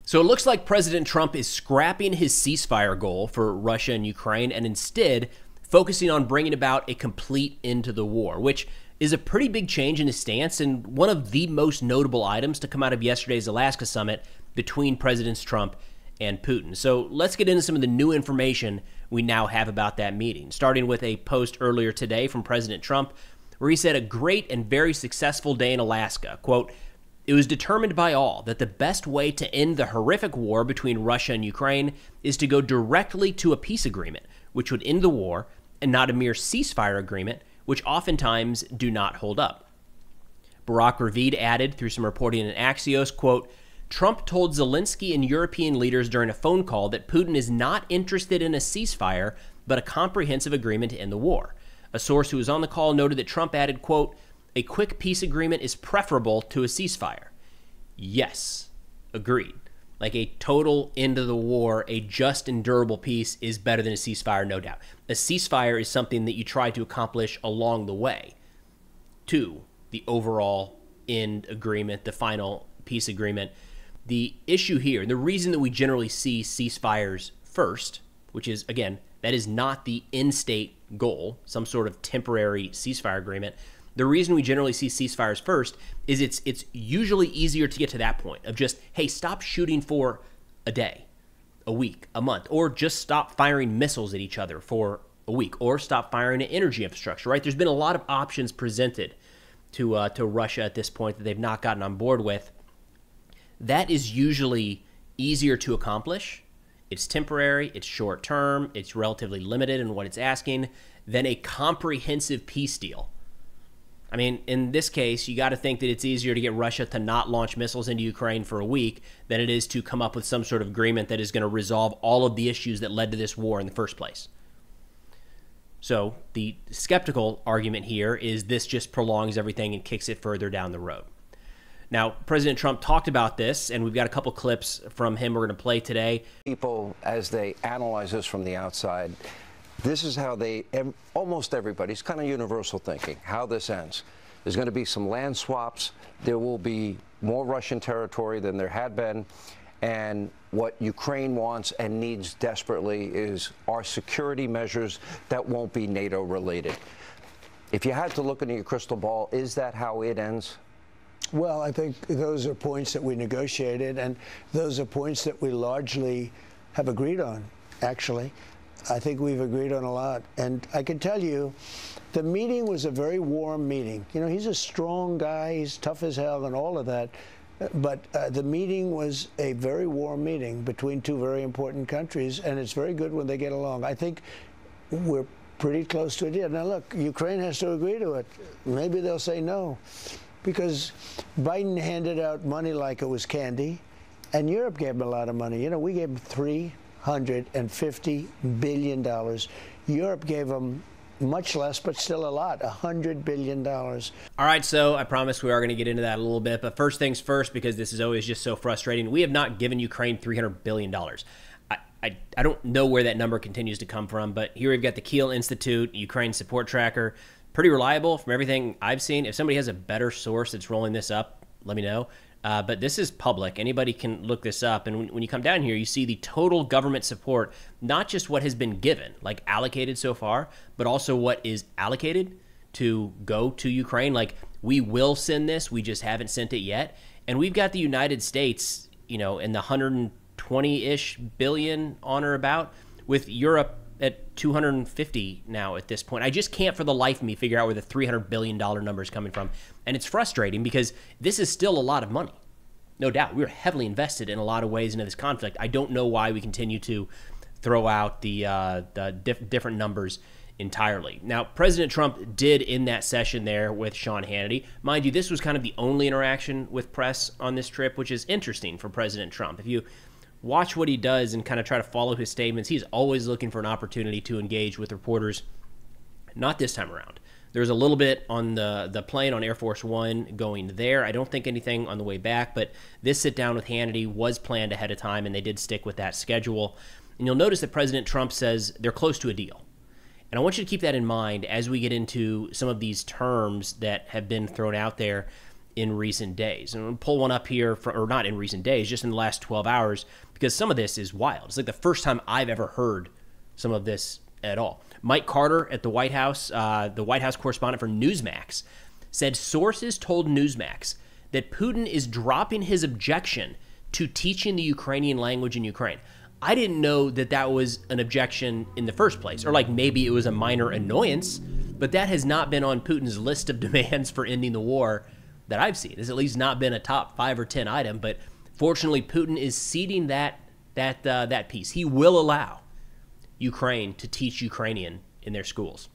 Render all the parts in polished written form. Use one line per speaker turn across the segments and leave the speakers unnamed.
So it looks like President Trump is scrapping his ceasefire goal for Russia and Ukraine and instead focusing on bringing about a complete end to the war, which is a pretty big change in his stance and one of the most notable items to come out of yesterday's Alaska summit between Presidents Trump and Putin. So let's get into some of the new information we now have about that meeting, starting with a post earlier today from President Trump where he said, "A great and very successful day in Alaska." Quote, "It was determined by all that the best way to end the horrific war between Russia and Ukraine is to go directly to a peace agreement, which would end the war, and not a mere ceasefire agreement, which oftentimes do not hold up." Barack Ravid added through some reporting in Axios, quote, "Trump told Zelensky and European leaders during a phone call that Putin is not interested in a ceasefire, but a comprehensive agreement to end the war." A source who was on the call noted that Trump added, quote, "A quick peace agreement is preferable to a ceasefire." Yes, agreed. Like a total end of the war, a just and durable peace is better than a ceasefire, no doubt. A ceasefire is something that you try to accomplish along the way to the overall end agreement, the final peace agreement. The issue here, the reason that we generally see ceasefires first, which is, again, that is not the end state goal, some sort of temporary ceasefire agreement. The reason we generally see ceasefires first is it's usually easier to get to that point of just, hey, stop shooting for a day, a week, a month, or just stop firing missiles at each other for a week, or stop firing at energy infrastructure, right? There's been a lot of options presented to Russia at this point that they've not gotten on board with. That is usually easier to accomplish. It's temporary, it's short term, it's relatively limited in what it's asking than a comprehensive peace deal. I mean, in this case, you got to think that it's easier to get Russia to not launch missiles into Ukraine for a week than it is to come up with some sort of agreement that is going to resolve all of the issues that led to this war in the first place. So the skeptical argument here is this just prolongs everything and kicks it further down the road. Now, President Trump talked about this, and we've got a couple clips from him we're going to play today.
People, as they analyze this from the outside, this is how almost everybody's kind of universal thinking, how this ends. There's going to be some land swaps. There will be more Russian territory than there had been. And what Ukraine wants and needs desperately is our security measures that won't be NATO related. If you had to look into your crystal ball, is that how it ends?
Well, I think those are points that we negotiated, and those are points that we largely have agreed on, actually. I think we've agreed on a lot. And I can tell you, the meeting was a very warm meeting. You know, he's a strong guy, he's tough as hell and all of that. But the meeting was a very warm meeting between two very important countries, and it's very good when they get along. I think we're pretty close to a deal. Now, look, Ukraine has to agree to it. Maybe they'll say no, because Biden handed out money like it was candy, and Europe gave him a lot of money. You know, we gave him $350 billion. Europe gave them much less, but still a lot, $100 billion.
All right, so I promise we are going to get into that a little bit, but first things first, because this is always just so frustrating, we have not given Ukraine $300 billion. I don't know where that number continues to come from, but here we've got the Kiel Institute, Ukraine Support Tracker, pretty reliable from everything I've seen. If somebody has a better source that's rolling this up, let me know. But this is public. Anybody can look this up. And when you come down here, you see the total government support, not just what has been given, like allocated so far, but also what is allocated to go to Ukraine. Like, we will send this. We just haven't sent it yet. And we've got the United States, you know, in the 120-ish billion on or about, with Europe at 250 now at this point. I just can't for the life of me figure out where the $300 billion number is coming from. And it's frustrating because this is still a lot of money. No doubt. We're heavily invested in a lot of ways into this conflict. I don't know why we continue to throw out the different numbers entirely. Now, President Trump did in that session there with Sean Hannity. Mind you, this was kind of the only interaction with press on this trip, which is interesting for President Trump. If you watch what he does and kind of try to follow his statements, he's always looking for an opportunity to engage with reporters. Not this time around. There's a little bit on the plane on Air Force One going there. I don't think anything on the way back, but this sit down with Hannity was planned ahead of time, and they did stick with that schedule. And you'll notice that President Trump says they're close to a deal. And I want you to keep that in mind as we get into some of these terms that have been thrown out there. in recent days. And I'll pull one up here, or not in recent days, just in the last 12 hours, because some of this is wild. It's like the first time I've ever heard some of this at all. Mike Carter at the White House correspondent for Newsmax, said sources told Newsmax that Putin is dropping his objection to teaching the Ukrainian language in Ukraine. I didn't know that that was an objection in the first place, or like maybe it was a minor annoyance, but that has not been on Putin's list of demands for ending the war that I've seen. It's at least not been a top 5 or 10 item, but fortunately Putin is ceding that piece. He will allow Ukraine to teach Ukrainian in their schools.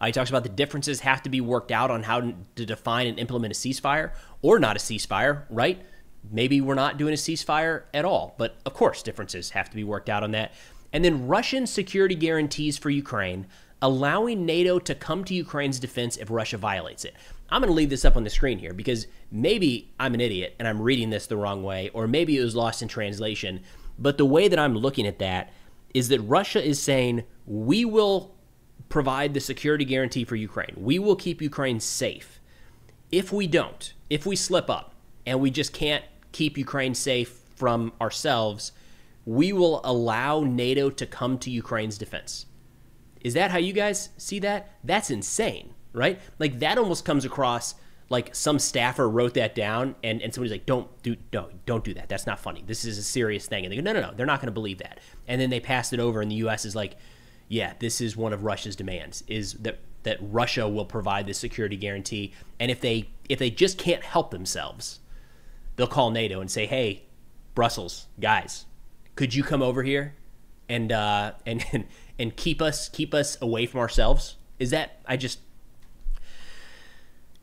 He talks about the differences have to be worked out on how to define and implement a ceasefire or not a ceasefire, right? Maybe we're not doing a ceasefire at all, but of course differences have to be worked out on that. And then Russian security guarantees for Ukraine, allowing NATO to come to Ukraine's defense if Russia violates it. I'm going to leave this up on the screen here because maybe I'm an idiot and I'm reading this the wrong way, or maybe it was lost in translation. But the way that I'm looking at that is that Russia is saying, we will provide the security guarantee for Ukraine. We will keep Ukraine safe. If we don't, if we slip up and we just can't keep Ukraine safe from ourselves, we will allow NATO to come to Ukraine's defense. Is that how you guys see that? That's insane, right? Like that almost comes across like some staffer wrote that down and somebody's like, don't do that. That's not funny. This is a serious thing. And they go, no, they're not going to believe that. And then they passed it over and the U.S. is like, yeah, this is one of Russia's demands, is that Russia will provide this security guarantee. And if they just can't help themselves, they'll call NATO and say, hey, Brussels, guys, could you come over here and keep us away from ourselves? Is that,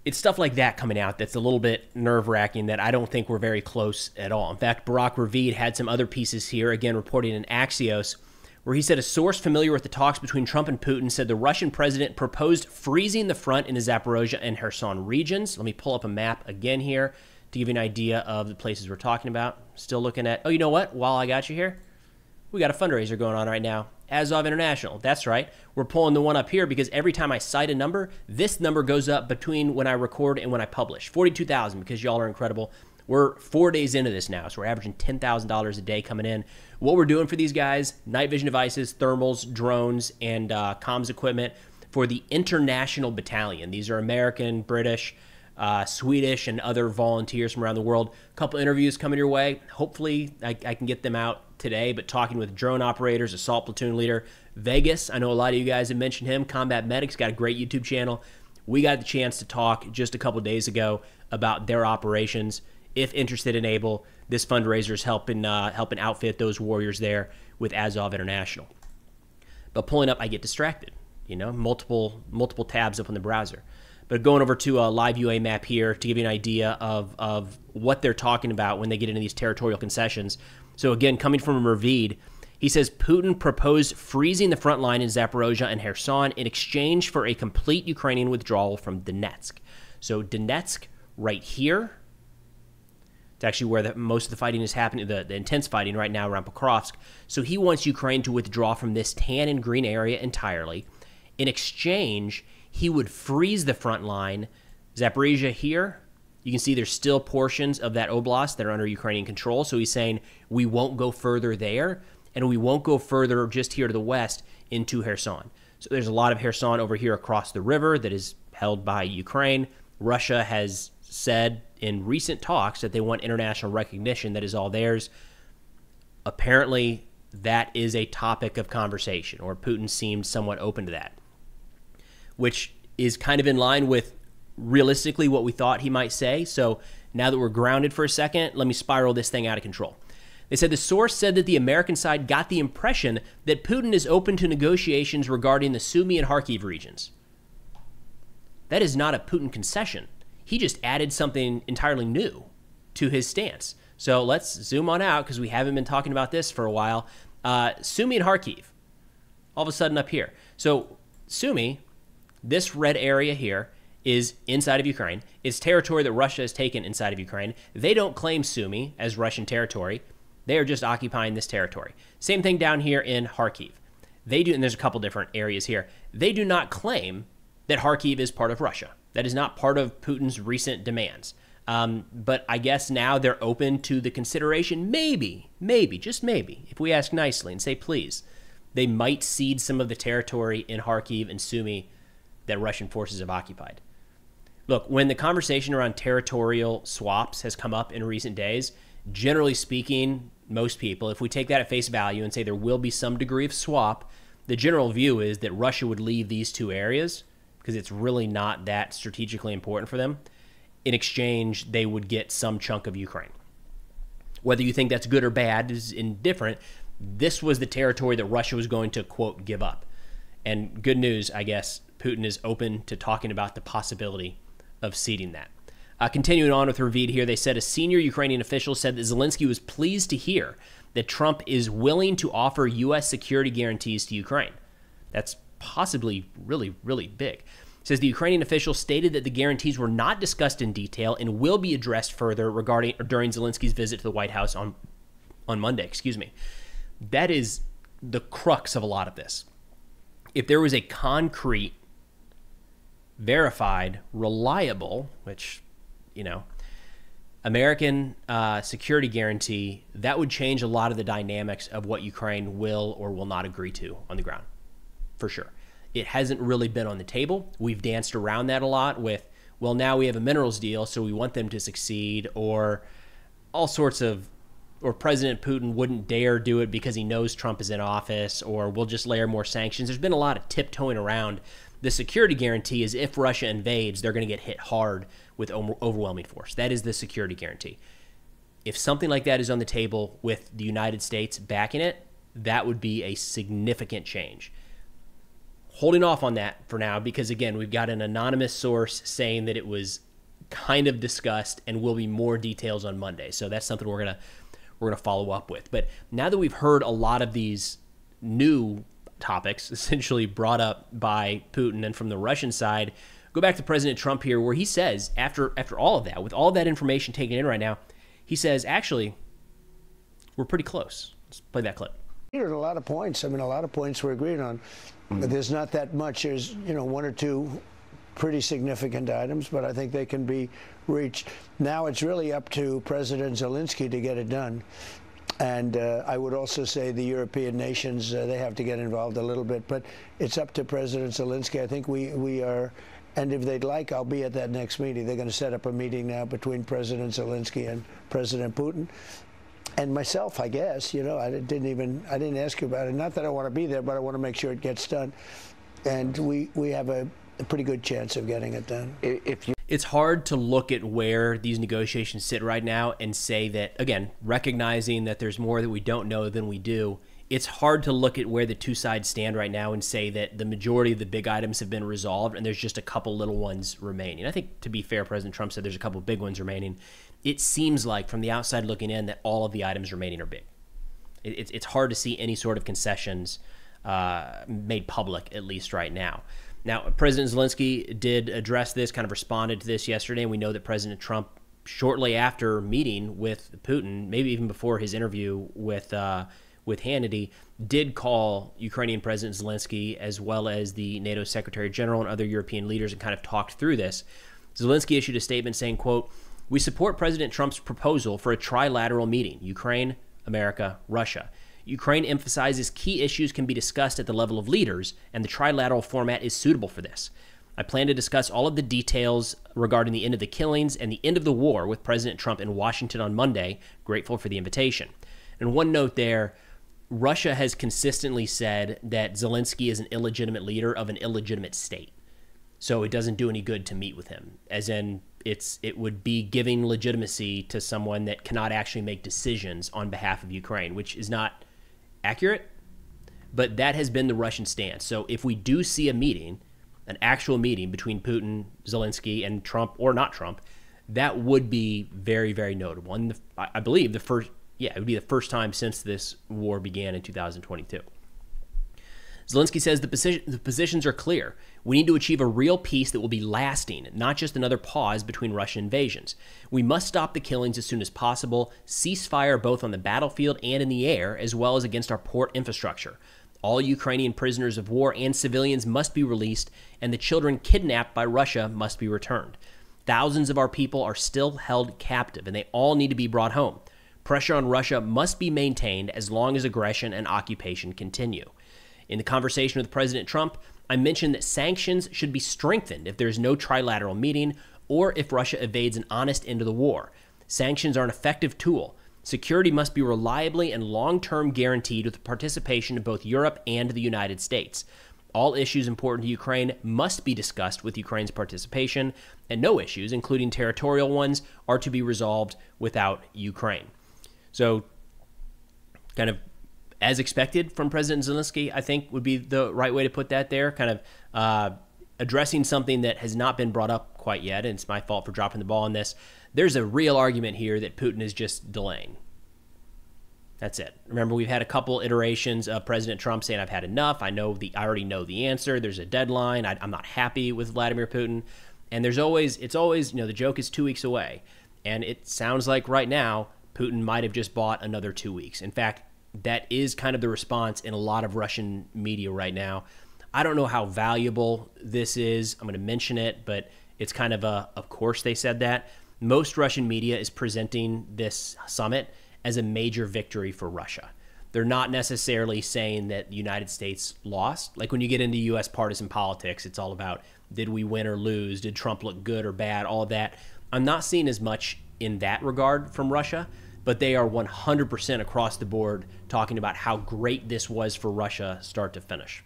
it's stuff like that coming out that's a little bit nerve-wracking that I don't think we're very close at all. In fact, Barak Ravid had some other pieces here, again, reporting in Axios, where he said a source familiar with the talks between Trump and Putin said the Russian president proposed freezing the front in the Zaporozhye and Kherson regions. Let me pull up a map again here to give you an idea of the places we're talking about. Still looking at, oh, you know what? While I got you here, we got a fundraiser going on right now. Azov International. That's right. We're pulling the one up here because every time I cite a number, this number goes up between when I record and when I publish. 42,000 because y'all are incredible. We're 4 days into this now, so we're averaging $10,000 a day coming in. What we're doing for these guys, night vision devices, thermals, drones, and comms equipment for the International Battalion. These are American, British, Swedish, and other volunteers from around the world. A couple interviews coming your way. Hopefully, I can get them out today, but talking with drone operators, assault platoon leader, Vegas. I know a lot of you guys have mentioned him. Combat Medics, got a great YouTube channel. We got the chance to talk just a couple days ago about their operations. If interested and able, this fundraiser is helping outfit those warriors there with Azov International. But pulling up, I get distracted. Multiple tabs up on the browser. But going over to a live UA map here to give you an idea of what they're talking about when they get into these territorial concessions. So again, coming from Mervid, he says Putin proposed freezing the front line in Zaporozhye and Kherson in exchange for a complete Ukrainian withdrawal from Donetsk. So Donetsk right here. It's actually where most of the fighting is happening, the intense fighting right now around Pokrovsk. So he wants Ukraine to withdraw from this tan and green area entirely. In exchange, he would freeze the front line. Zaporizhia here, you can see there's still portions of that oblast that are under Ukrainian control. So he's saying we won't go further there, and we won't go further just here to the west into Kherson. So there's a lot of Kherson over here across the river that is held by Ukraine. Russia has said in recent talks that they want international recognition that is all theirs. Apparently, that is a topic of conversation, or Putin seemed somewhat open to that, which is kind of in line with realistically what we thought he might say. So now that we're grounded for a second, let me spiral this thing out of control. They said the source said that the American side got the impression that Putin is open to negotiations regarding the Sumy and Kharkiv regions. That is not a Putin concession. He just added something entirely new to his stance. So let's zoom on out because we haven't been talking about this for a while. Sumy and Kharkiv, all of a sudden up here. So Sumy, this red area here, is inside of Ukraine. It's territory that Russia has taken inside of Ukraine. They don't claim Sumy as Russian territory. They are just occupying this territory. Same thing down here in Kharkiv. They do, and there's a couple different areas here. They do not claim that Kharkiv is part of Russia. That is not part of Putin's recent demands. But I guess now they're open to the consideration, maybe, just maybe, if we ask nicely and say please, they might cede some of the territory in Kharkiv and Sumy that Russian forces have occupied. Look, when the conversation around territorial swaps has come up in recent days, generally speaking, most people, if we take that at face value and say there will be some degree of swap, the general view is that Russia would leave these two areas because it's really not that strategically important for them. In exchange, they would get some chunk of Ukraine. Whether you think that's good or bad is indifferent. This was the territory that Russia was going to, quote, give up. And good news, I guess, Putin is open to talking about the possibility of ceding that. Continuing on with Ravid here, they said a senior Ukrainian official said that Zelensky was pleased to hear that Trump is willing to offer U.S. security guarantees to Ukraine. That's possibly really, really big. It says the Ukrainian official stated that the guarantees were not discussed in detail and will be addressed further during Zelensky's visit to the White House on Monday. That is the crux of a lot of this. If there was a concrete, verified, reliable, which, American security guarantee, that would change a lot of the dynamics of what Ukraine will or will not agree to on the ground, for sure. It hasn't really been on the table. We've danced around that a lot with, well, now we have a minerals deal, so we want them to succeed, or all sorts of, or President Putin wouldn't dare do it because he knows Trump is in office, or we'll just layer more sanctions. There's been a lot of tiptoeing around the security guarantee. Is if Russia invades, they're going to get hit hard with overwhelming force. That is the security guarantee. If something like that is on the table with the United States backing it, that would be a significant change. Holding off on that for now because, again, we've got an anonymous source saying that it was kind of discussed and will be more details on Monday. So that's something we're gonna follow up with. But now that we've heard a lot of these new topics essentially brought up by Putin and from the Russian side, go back to President Trump here, where he says, after all of that, with all of that information taken in right now, he says, actually, we're pretty close. Let's play that clip.
A lot of points. A lot of points we're agreed on. But there's not that much. There's, one or two pretty significant items, but I think they can be reached. Now it's really up to President Zelensky to get it done. And I would also say the European nations, they have to get involved a little bit. But it's up to President Zelensky. I think we are, and if they'd like, I'll be at that next meeting. They're going to set up a meeting now between President Zelensky and President Putin. And myself, I guess, I didn't ask you about it. Not that I want to be there, but I want to make sure it gets done. And we have a pretty good chance of getting it done.
It's hard to look at where these negotiations sit right now and say that, again, recognizing that there's more that we don't know than we do, it's hard to look at where the two sides stand right now and say that the majority of the big items have been resolved and there's just a couple little ones remaining. I think, to be fair, President Trump said there's a couple big ones remaining. It seems like, from the outside looking in, that all of the items remaining are big. It's hard to see any sort of concessions made public, at least right now. Now, President Zelensky did address this, kind of responded to this yesterday, and we know that President Trump, shortly after meeting with Putin, maybe even before his interview with Hannity, did call Ukrainian President Zelensky as well as the NATO Secretary General and other European leaders and kind of talked through this. Zelensky issued a statement saying, quote, "We support President Trump's proposal for a trilateral meeting, Ukraine, America, Russia. Ukraine emphasizes key issues can be discussed at the level of leaders, and the trilateral format is suitable for this. I plan to discuss all of the details regarding the end of the killings and the end of the war with President Trump in Washington on Monday. Grateful for the invitation." And one note there, Russia has consistently said that Zelensky is an illegitimate leader of an illegitimate state. So it doesn't do any good to meet with him, as in it would be giving legitimacy to someone that cannot actually make decisions on behalf of Ukraine, which is not accurate, but that has been the Russian stance. So if we do see a meeting, an actual meeting between Putin, Zelensky, and Trump, or not Trump, that would be very, very notable. And I believe it would be the first time since this war began in 2022. Zelensky says the positions are clear. We need to achieve a real peace that will be lasting, not just another pause between Russian invasions. We must stop the killings as soon as possible, ceasefire both on the battlefield and in the air, as well as against our port infrastructure. All Ukrainian prisoners of war and civilians must be released, and the children kidnapped by Russia must be returned. Thousands of our people are still held captive, and they all need to be brought home. Pressure on Russia must be maintained as long as aggression and occupation continue. In the conversation with President Trump, I mentioned that sanctions should be strengthened if there is no trilateral meeting or if Russia evades an honest end to the war. Sanctions are an effective tool. Security must be reliably and long-term guaranteed with the participation of both Europe and the United States. All issues important to Ukraine must be discussed with Ukraine's participation, and no issues, including territorial ones, are to be resolved without Ukraine. So, kind of as expected from President Zelensky, I think would be the right way to put that there, kind of addressing something that has not been brought up quite yet, and it's my fault for dropping the ball on this. There's a real argument here that Putin is just delaying. That's it. Remember, we've had a couple iterations of President Trump saying, I've had enough. I already know the answer. There's a deadline. I'm not happy with Vladimir Putin. And it's always, the joke is 2 weeks away. And it sounds like right now, Putin might have just bought another 2 weeks. In fact, that is kind of the response in a lot of Russian media right now. I don't know how valuable this is. I'm going to mention it, but it's kind of course they said that. Most Russian media is presenting this summit as a major victory for Russia. They're not necessarily saying that the United States lost. Like when you get into U.S. partisan politics, it's all about, did we win or lose? Did Trump look good or bad? All of that. I'm not seeing as much in that regard from Russia, but they are 100% across the board talking about how great this was for Russia start to finish.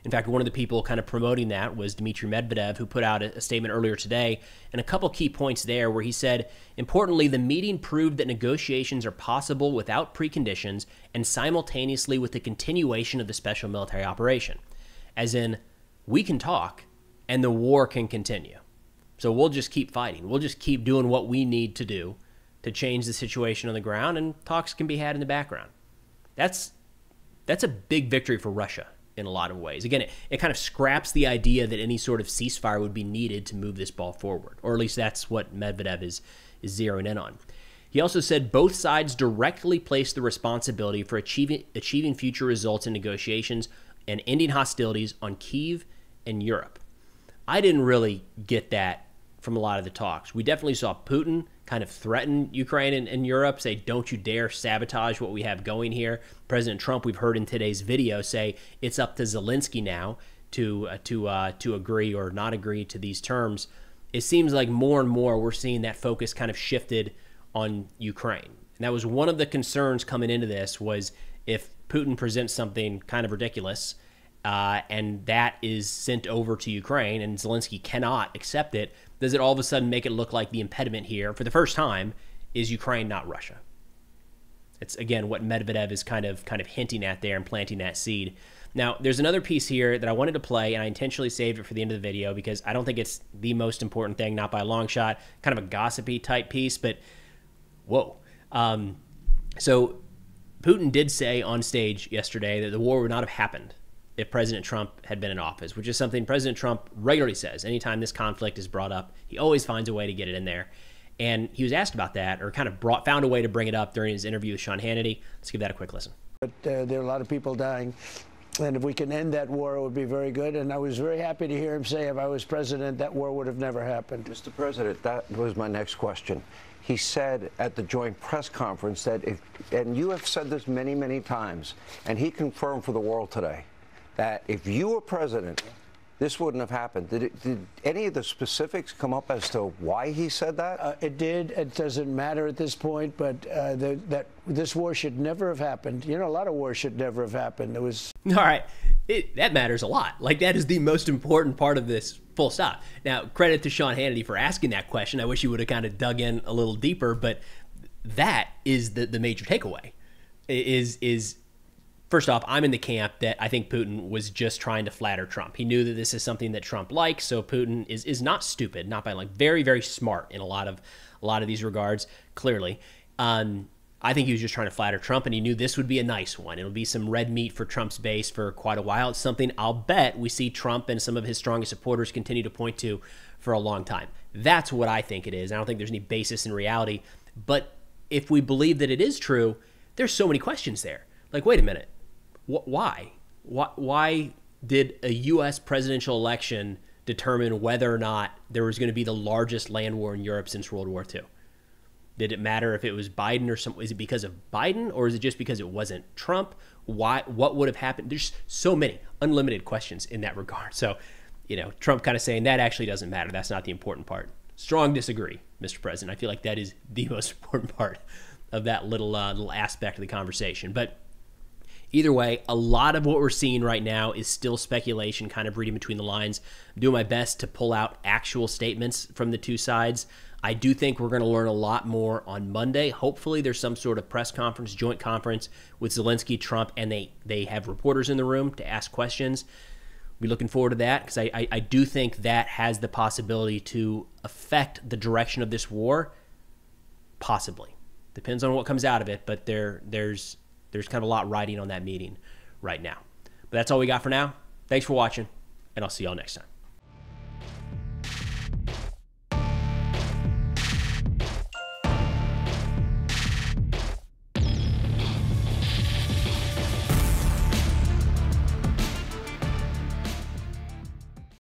In fact, one of the people kind of promoting that was Dmitry Medvedv, who put out a statement earlier today, and a couple key points there where he said, importantly, the meeting proved that negotiations are possible without preconditions and simultaneously with the continuation of the special military operation. As in, we can talk and the war can continue. So we'll just keep fighting. We'll just keep doing what we need to do to change the situation on the ground, and talks can be had in the background. That's a big victory for Russia in a lot of ways. Again, it kind of scraps the idea that any sort of ceasefire would be needed to move this ball forward, or at least that's what Medvedev is zeroing in on. He also said both sides directly place the responsibility for achieving future results in negotiations and ending hostilities on Kyiv and Europe. I didn't really get that from a lot of the talks. We definitely saw Putin kind of threaten Ukraine and Europe, say, don't you dare sabotage what we have going here. President Trump, we've heard in today's video, say it's up to Zelensky now to agree or not agree to these terms. It seems like more and more we're seeing that focus kind of shifted on Ukraine. And that was one of the concerns coming into this, was if Putin presents something kind of ridiculous and that is sent over to Ukraine and Zelensky cannot accept it, does it all of a sudden make it look like the impediment here, for the first time, is Ukraine, not Russia? It's, again, what Medvedev is kind of hinting at there and planting that seed. Now, there's another piece here that I wanted to play, and I intentionally saved it for the end of the video because I don't think it's the most important thing, not by a long shot, kind of a gossipy type piece, but whoa. So Putin did say on stage yesterday that the war would not have happened if President Trump had been in office, which is something President Trump regularly says. Anytime this conflict is brought up, he always finds a way to get it in there. And he was asked about that, or kind of found a way to bring it up during his interview with Sean Hannity. Let's give that a quick listen.
But there are a lot of people dying. And if we can end that war, it would be very good. And I was very happy to hear him say, if I was president, that war would have never happened.
Mr. President, that was my next question. He said at the joint press conference that and you have said this many, many times, and he confirmed for the world today, that if you were president, this wouldn't have happened. Did any of the specifics come up as to why he said that?
It did. It doesn't matter at this point, but that this war should never have happened. You know, a lot of wars should never have happened. It was...
All right. That matters a lot. Like, that is the most important part of this, full stop. Now, credit to Sean Hannity for asking that question. I wish he would have kind of dug in a little deeper, but that is the major takeaway. First off, I'm in the camp that I think Putin was just trying to flatter Trump. He knew that this is something that Trump likes, so Putin is not stupid, not by like very, very smart in a lot of these regards, clearly. I think he was just trying to flatter Trump, and he knew this would be a nice one. It'll be some red meat for Trump's base for quite a while. It's something I'll bet we see Trump and some of his strongest supporters continue to point to for a long time. That's what I think it is. I don't think there's any basis in reality. But if we believe that it is true, there's so many questions there. Like, wait a minute. Why? Why did a U.S. presidential election determine whether or not there was going to be the largest land war in Europe since World War II? Did it matter if it was Biden or something? Is it because of Biden, or is it just because it wasn't Trump? Why? What would have happened? There's so many unlimited questions in that regard. So, Trump kind of saying that actually doesn't matter. That's not the important part. Strong disagree, Mr. President. I feel like that is the most important part of that little aspect of the conversation. But either way, a lot of what we're seeing right now is still speculation, kind of reading between the lines. I'm doing my best to pull out actual statements from the two sides. I do think we're going to learn a lot more on Monday. Hopefully there's some sort of press conference, joint conference with Zelensky, Trump, and they have reporters in the room to ask questions. We're looking forward to that because I do think that has the possibility to affect the direction of this war. Possibly. Depends on what comes out of it, but there's kind of a lot riding on that meeting right now. But that's all we got for now. Thanks for watching, and I'll see y'all next time.